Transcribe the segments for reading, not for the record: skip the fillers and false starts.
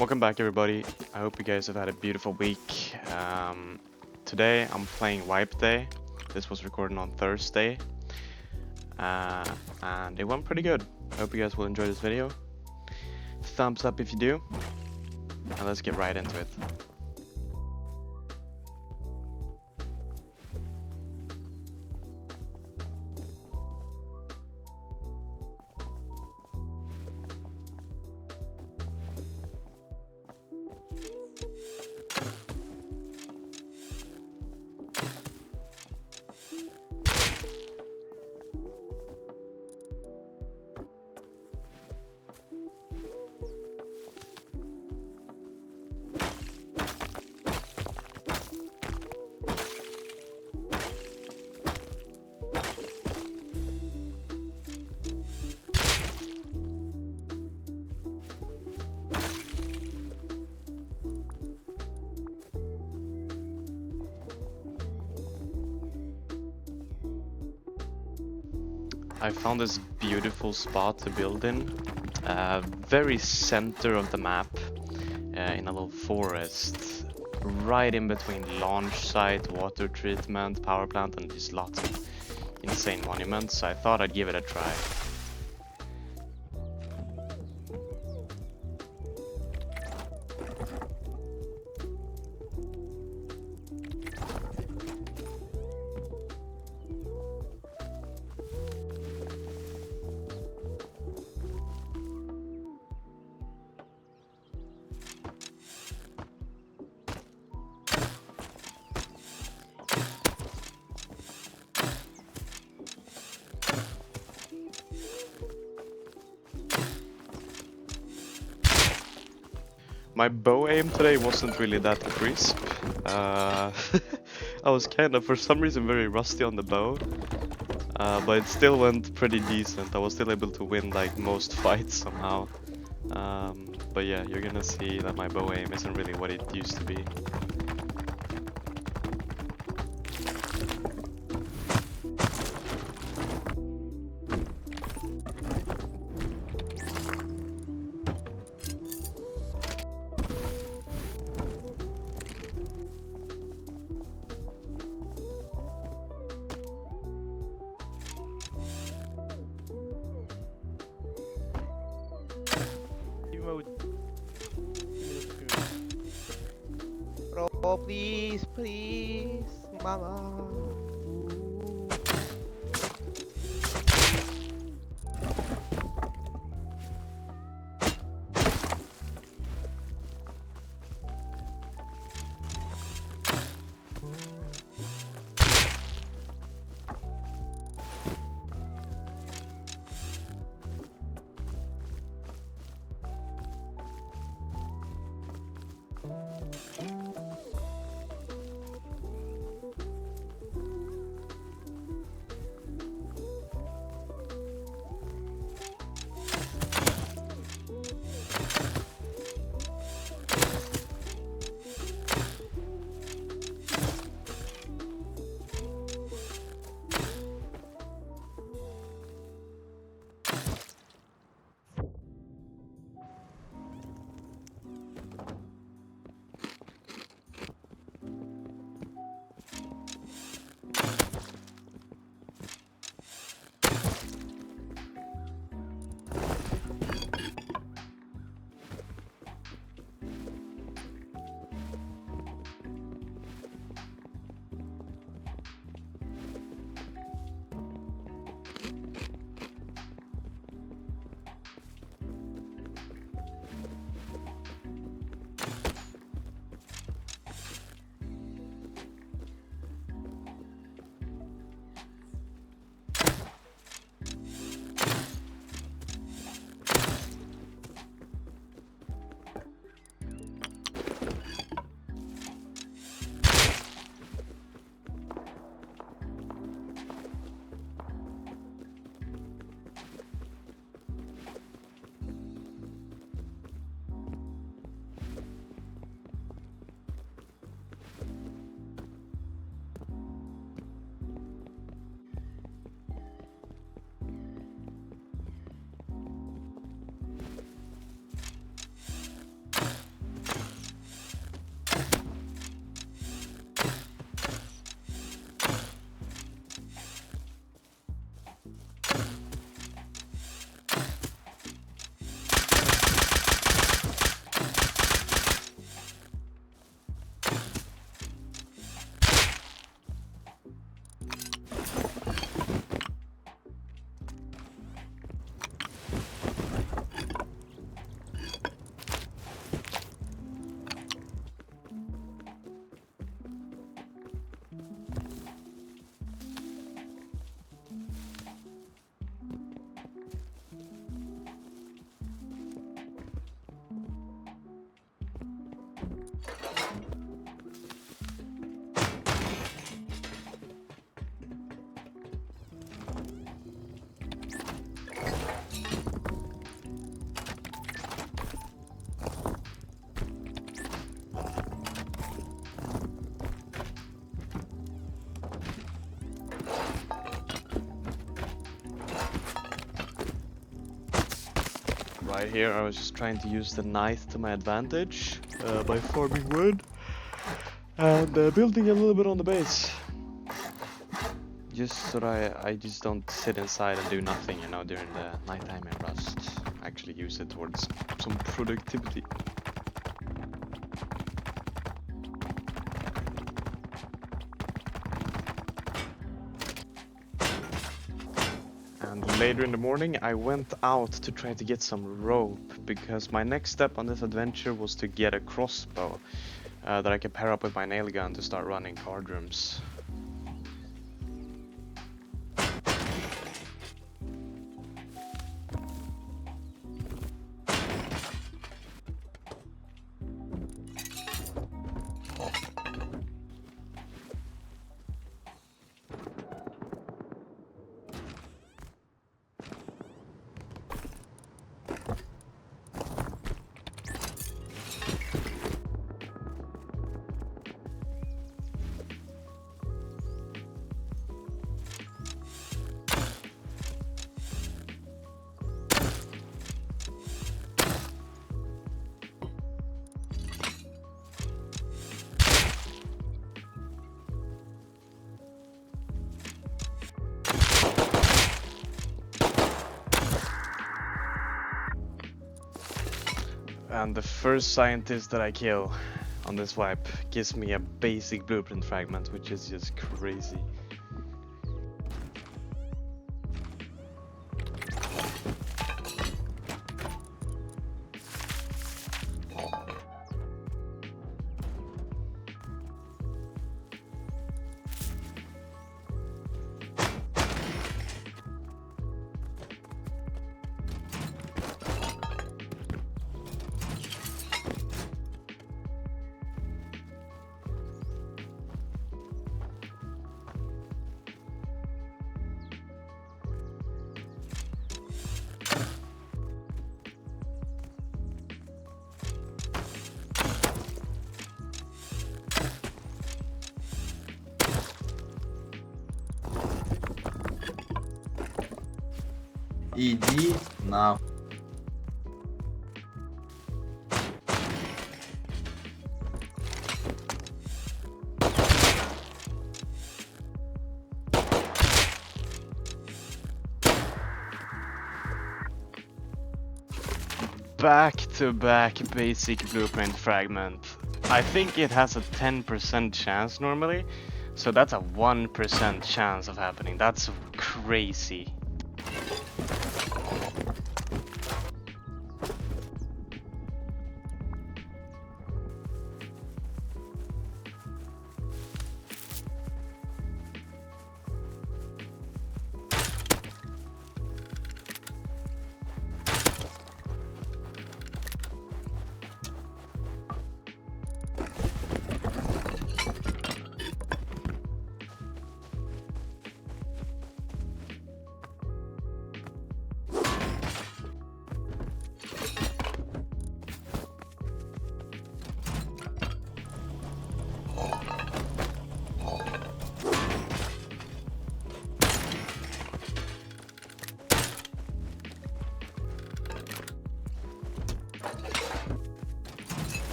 Welcome back, everybody. I hope you guys have had a beautiful week. Today I'm playing Wipe Day. This was recorded on Thursday, and it went pretty good. I hope you guys will enjoy this video. Thumbs up if you do, and let's get right into it. I found this beautiful spot to build in, very center of the map, in a little forest, right in between launch site, water treatment, power plant, and just lots of insane monuments. So I thought I'd give it a try. My bow aim today wasn't really that crisp. I was kind of, for some reason, very rusty on the bow. But it still went pretty decent. I was still able to win like most fights somehow. But yeah, you're gonna see that my bow aim isn't really what it used to be. Bro, please, please, mama. Right here, I was just trying to use the knife to my advantage by farming wood and building a little bit on the base. Just so that I just don't sit inside and do nothing, you know, during the nighttime in Rust. Actually use it towards some productivity. And later in the morning I went out to try to get some rope, because my next step on this adventure was to get a crossbow that I could pair up with my nail gun to start running card rooms. And the first scientist that I kill on this wipe gives me a basic blueprint fragment, which is just crazy. Иди на. Back-to-back basic blueprint fragment. I think it has a 10% chance normally, so that's a 1% chance of happening. That's crazy.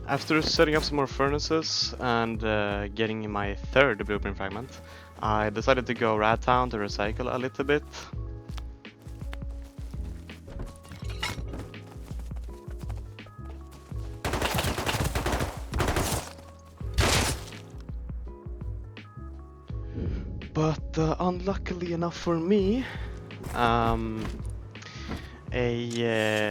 After setting up some more furnaces and getting my third blueprint fragment, I decided to go Rat Town to recycle a little bit. But unluckily enough for me, a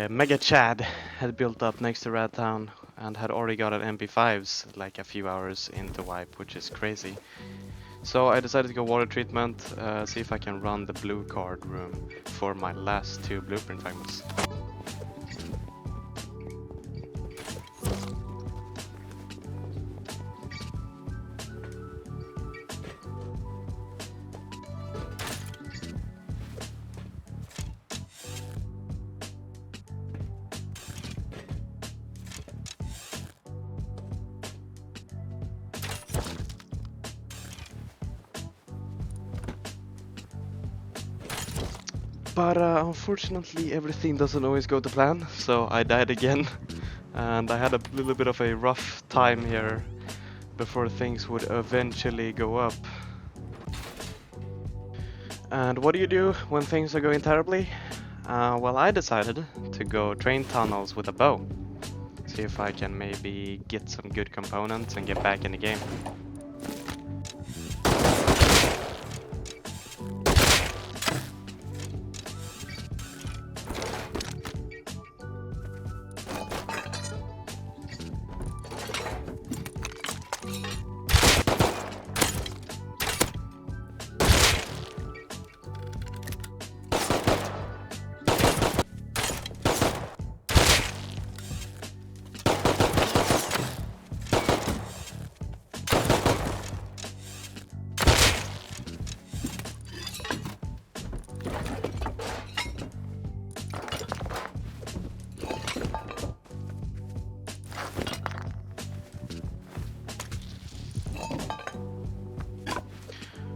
Mega Chad had built up next to Rat Town and had already got an MP5s like a few hours into wipe, which is crazy. So I decided to go water treatment, see if I can run the blue card room for my last 2 blueprint fragments. But unfortunately everything doesn't always go to plan, so I died again. And I had a little bit of a rough time here before things would eventually go up. And what do you do when things are going terribly? Well, I decided to go train tunnels with a bow. See if I can maybe get some good components and get back in the game.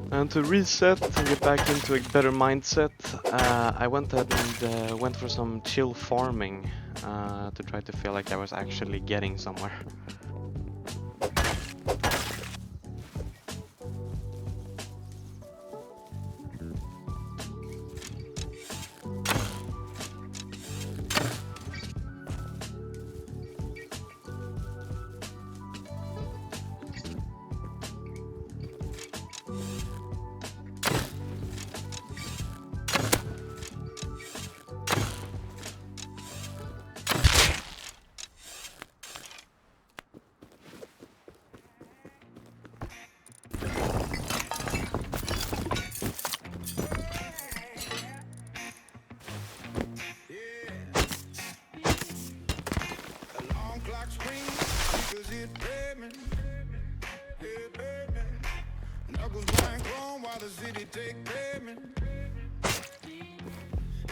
And to reset and get back into a better mindset, I went ahead and went for some chill farming to try to feel like I was actually getting somewhere.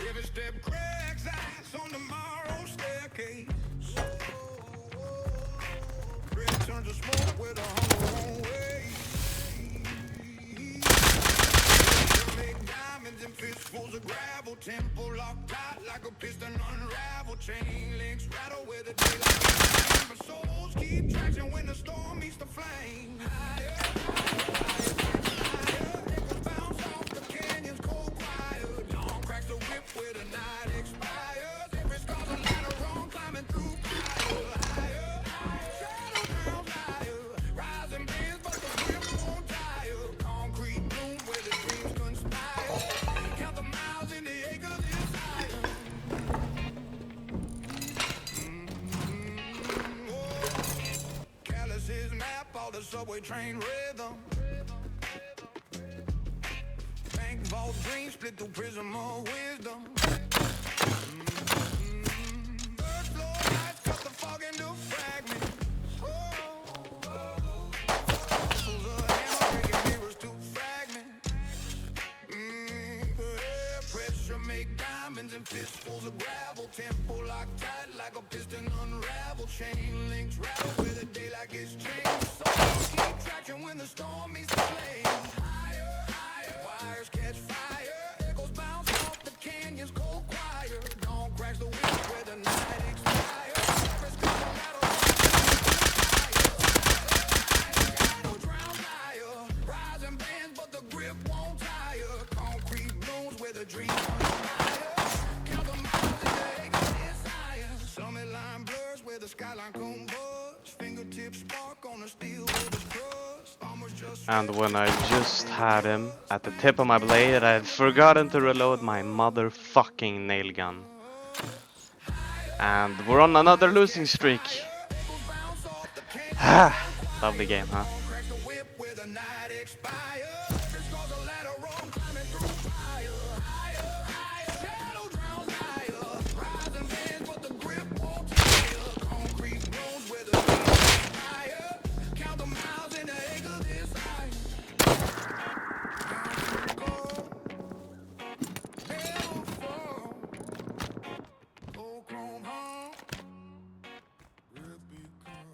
Every step cracks eyes on tomorrow's staircase. Bread turns to smoke with a hunger way. Make diamonds and fistfuls of gravel. Tempo locked tight like a piston unravel. Chain links rattle with the daylight. But souls keep traction when the storm meets the flame. Higher, echoes bounce off the canyon's cold quiet. Dawn cracks the whip where the night expires. Every scar's a ladder wrong, climbing through fire. Higher, shadow drowns higher. Rising bands, but the grip won't tire. Concrete bloom where the dreams conspire. Count the miles in the acres inside. Calluses map all the subway train rhythm. Bank vault dreams split through prism of wisdom. Earth floor lights cut the fog into fragments. Muscles of hammer breaking mirrors to fragments. Pressure make diamonds and fistfuls of gravel. Tempo locked tight like a piston unravel. Chain links rattle where the daylight gets changed. Souls keep traction when the storm meets the flame. Higher, higher, wires catch fire. Echoes bounce off the canyon's cold choir. Dawn cracks the wind where the night expires. Every scar a battle, shadow drowns higher. Rising bands, but the grip won't tire. Concrete blooms where the dreams conspire. Count the miles in the acres desire. Summit line blurs where the skyline converge. Fingertips spark on the steel with the crust. Almost just And when I just had him at the tip of my blade, I'd forgotten to reload my motherfucking nail gun. And we're on another losing streak. Lovely game, huh? crack the whip with a the night expires. This goes a ladder roll, climbing through fire. Higher, higher, shadow drowns higher. Rising bands, but the grip won't tire. Concrete roads where the beat is higher. Count the miles in the acre this high. Go, never fall. Go chrome home. Breath become.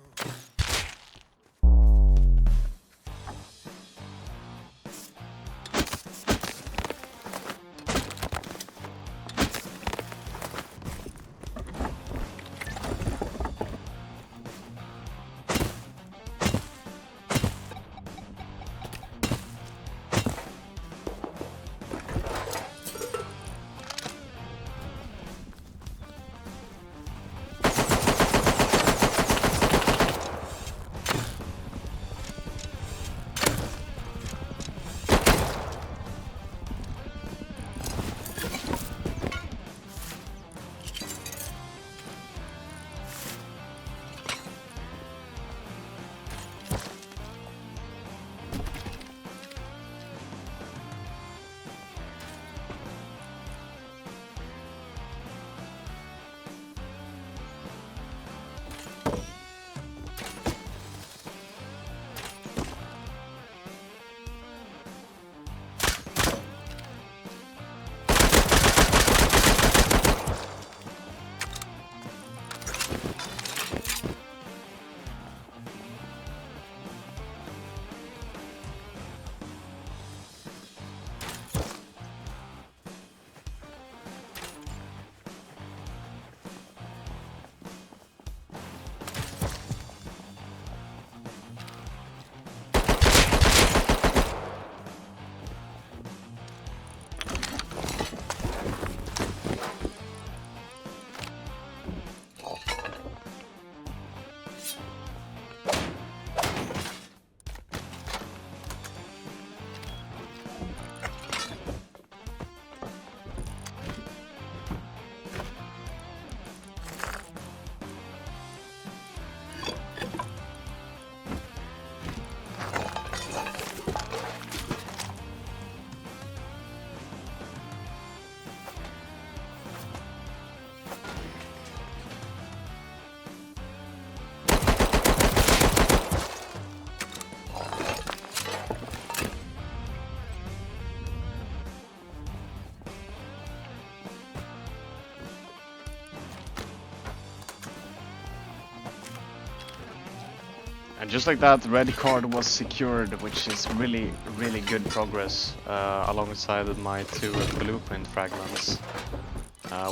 And just like that, red card was secured, which is really, really good progress alongside my 2 blueprint fragments,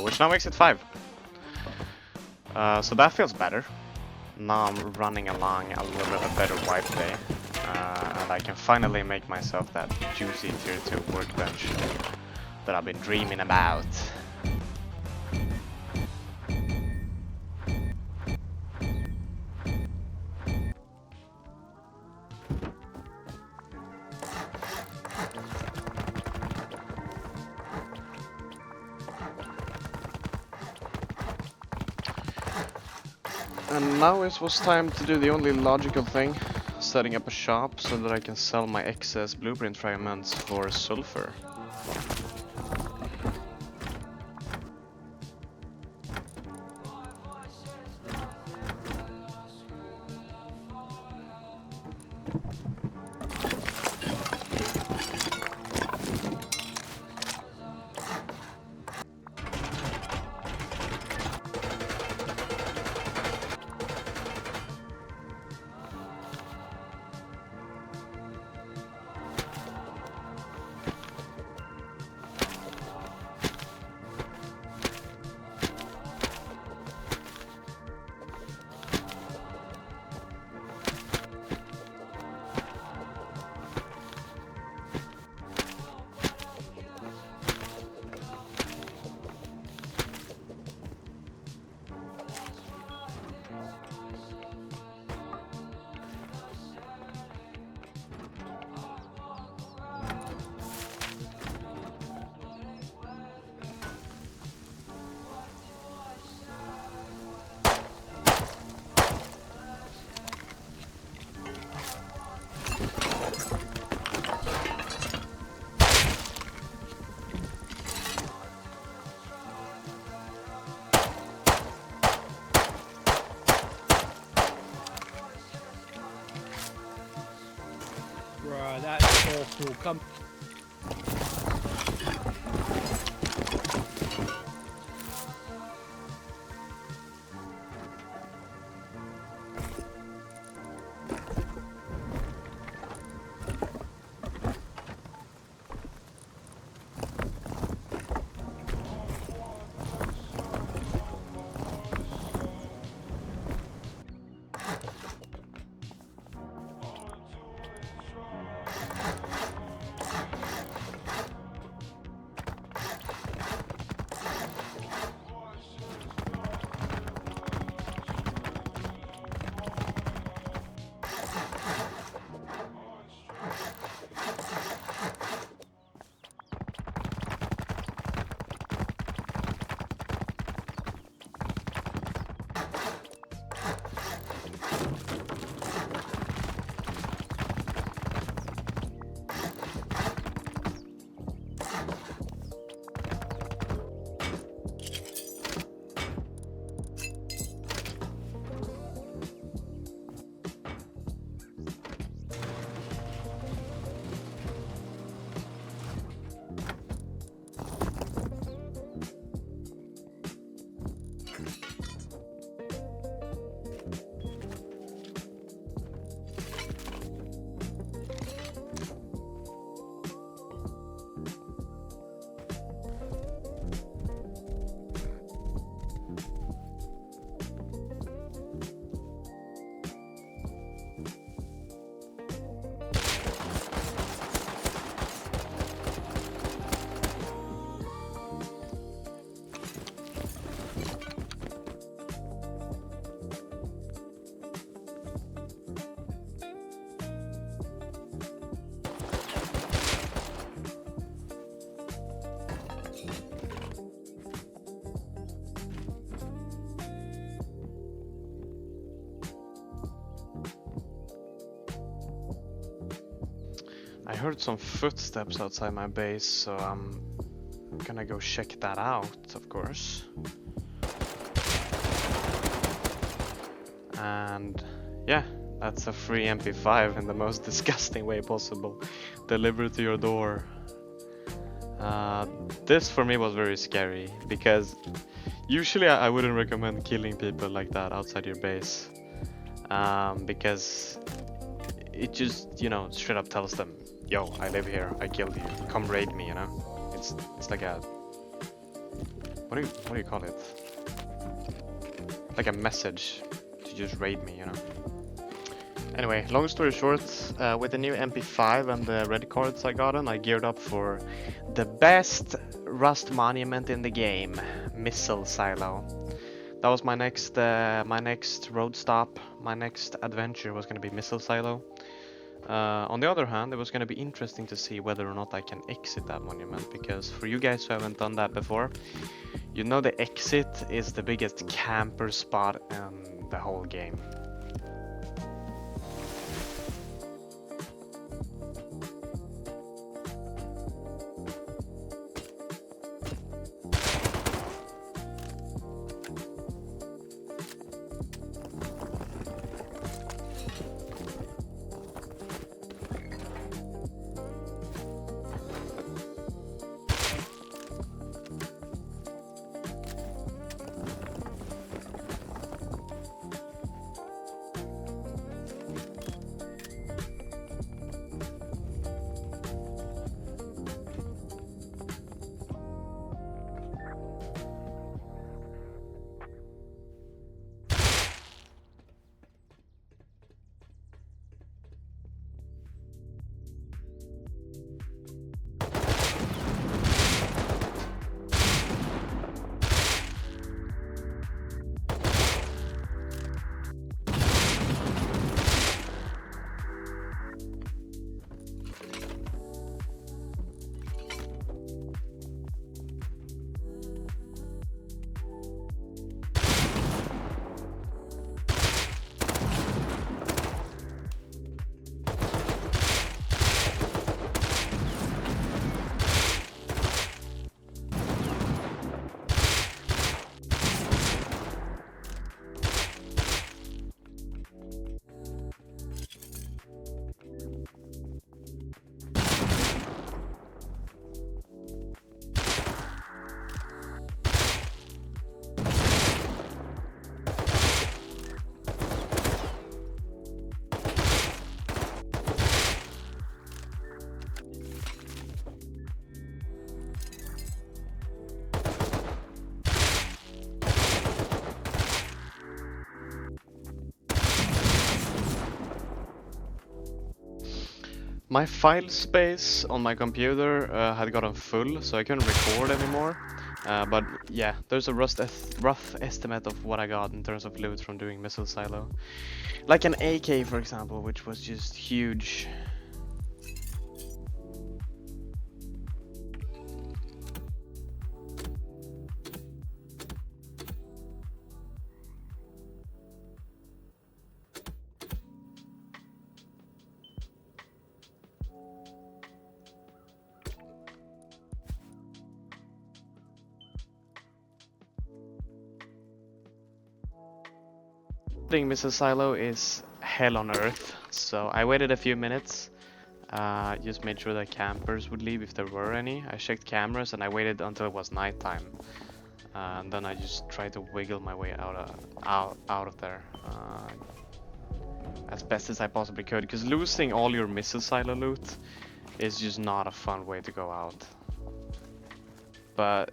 which now makes it 5. So that feels better. Now I'm running along a little bit of a better wipe day, and I can finally make myself that juicy tier 2 workbench that I've been dreaming about. And now it was time to do the only logical thing, setting up a shop so that I can sell my excess blueprint fragments for sulfur. That's awful. Come. I heard some footsteps outside my base, so I'm gonna go check that out, of course. And yeah, that's a free MP5 in the most disgusting way possible. Delivered to your door. This for me was very scary, because usually I wouldn't recommend killing people like that outside your base. Because it just, you know, straight up tells them, yo, I live here, I killed you, come raid me, you know? It's like a, what do you call it? Like a message to just raid me, you know? Anyway, long story short, with the new MP5 and the red cards I gotten, I geared up for the best Rust monument in the game, Missile Silo. That was my next road stop. My next adventure was gonna be Missile Silo. On the other hand, it was gonna be interesting to see whether or not I can exit that monument, because for you guys who haven't done that before, you know the exit is the biggest camper spot in the whole game. My file space on my computer had gotten full, so I couldn't record anymore. But yeah, there's a rough estimate of what I got in terms of loot from doing missile silo. Like an AK, for example, which was just huge. Building missile silo is hell on earth, so I waited a few minutes. Just made sure that campers would leave if there were any. I checked cameras and I waited until it was nighttime. And then I just tried to wiggle my way out of there as best as I possibly could. Because losing all your missile silo loot is just not a fun way to go out. But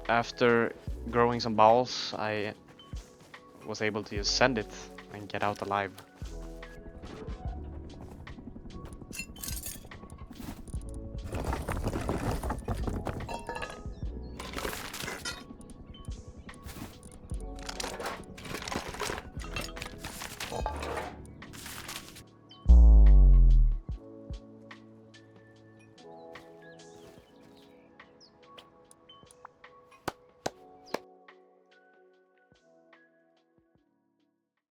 after growing some balls, I was able to just send it and get out alive.